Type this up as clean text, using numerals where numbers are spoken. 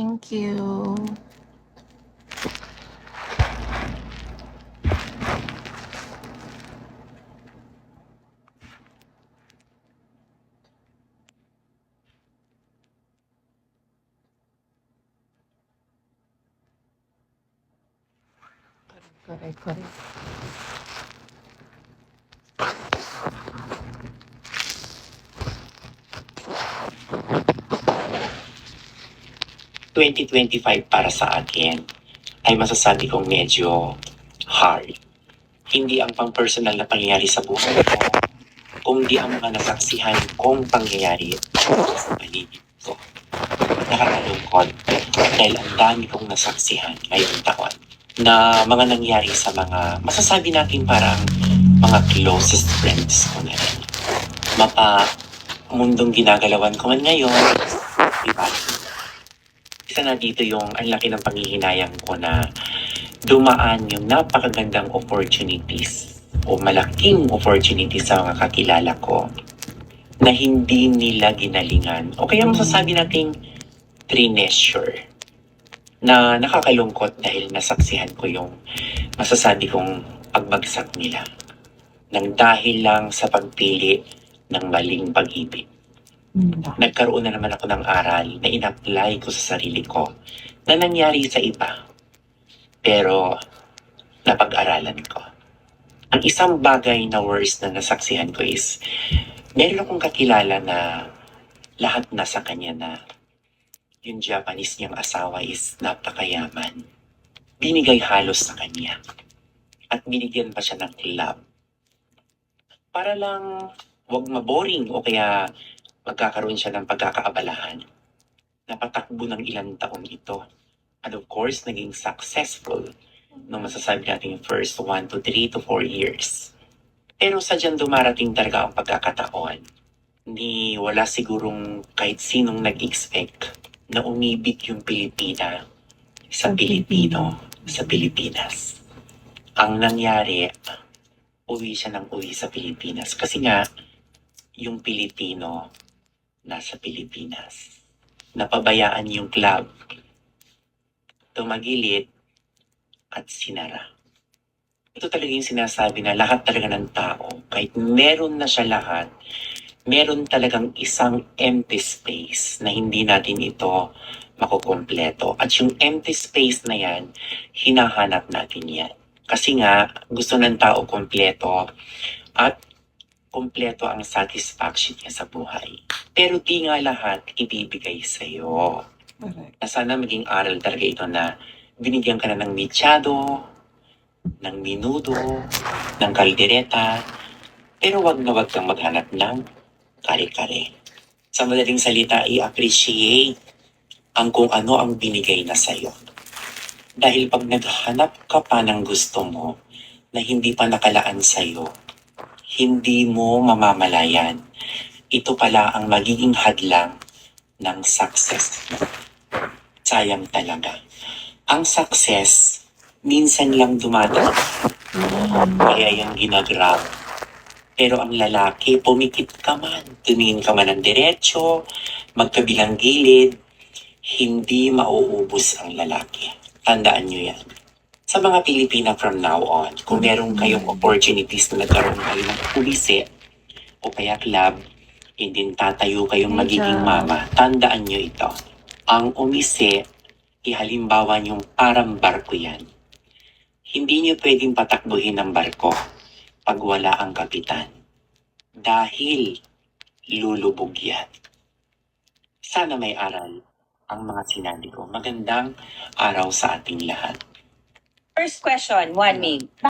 Thank you. Correct. 2025 para sa akin ay masasabi kong medyo hard. Hindi ang pang-personal na pangyayari sa buhay ko, kundi ang mga nasaksihan kong pangyayari sa paligid ko. Nakakalungkot dahil ang dami kong nasaksihan ngayong taon na mga nangyari sa mga masasabi natin parang mga closest friends ko na rin. Mapa mundong ginagalawan ko man ngayon, diba? Isa na dito yung ang laki ng panghihinayang ko na dumaan yung napakagandang opportunities o malaking opportunities sa mga kakilala ko na hindi nila ginalingan o kaya masasabi nating treasure na nakakalungkot dahil nasaksihan ko yung masasabi kong pagbagsak nila nang dahil lang sa pagpili ng maling pag-ibig. Nagkaroon na naman ako ng aral na in-apply ko sa sarili ko na nangyari sa iba. Pero napag-aralan ko. Ang isang bagay na worst na nasaksihan ko is meron akong kakilala na lahat na sa kanya na yung Japanese niyang asawa is napakayaman. Binigay halos sa kanya. At binigyan pa siya ng club. Para lang wag maboring o kaya magkakaroon siya ng pagkakaabalahan. Napatakbo ng ilang taon ito. And of course, naging successful no masasabi natin first 1 to 3 to 4 years. Pero sadyang dumarating talaga ang pagkakataon. Ni wala sigurong kahit sinong nag-expect na umibig yung Pilipina sa Pilipino sa Pilipinas. Ang nangyari, uwi siya ng uwi sa Pilipinas. Kasi nga, yung Pilipino nasa Pilipinas. Napabayaan yung club. Tumagilid at sinara. Ito talaga yung sinasabi na lahat talaga ng tao, kahit meron na siya lahat, meron talagang isang empty space na hindi natin ito makukumpleto. At yung empty space na yan, hinahanap natin yan. Kasi nga, gusto ng tao kumpleto at kumpleto ang satisfaction niya sa buhay. Pero di nga lahat ibibigay sa'yo. Na sana maging aral talaga ito na binigyan ka na ng mechado, ng minudo, ng kaldereta, pero wag na wag kang maghanap ng kare-kare. Sa madaling salita, i-appreciate ang kung ano ang binigay na sa'yo. Dahil pag naghanap ka pa ng gusto mo na hindi pa nakalaan sa'yo, hindi mo mamamalayan. Ito pala ang magiging hadlang ng success mo. Sayang talaga. Ang success, minsan lang dumadaan. Kaya yung ginagrab. Pero ang lalaki, pumikit ka man. Tumingin ka man ng diretsyo, magkabilang gilid, hindi mauubos ang lalaki. Tandaan nyo yan. Sa mga Pilipina from now on, kung meron kayong opportunities na nagkaroon kayo ng pulise o kaya club, hindi tatayo kayong magiging mama, tandaan nyo ito. Ang umise, ihalimbawa yung parang barko yan. Hindi nyo pwedeng patakbuhin ng barko pag wala ang kapitan. Dahil lulubog yan. Sana may aral ang mga sinabi ko. Magandang araw sa ating lahat. First question, Juan Mig.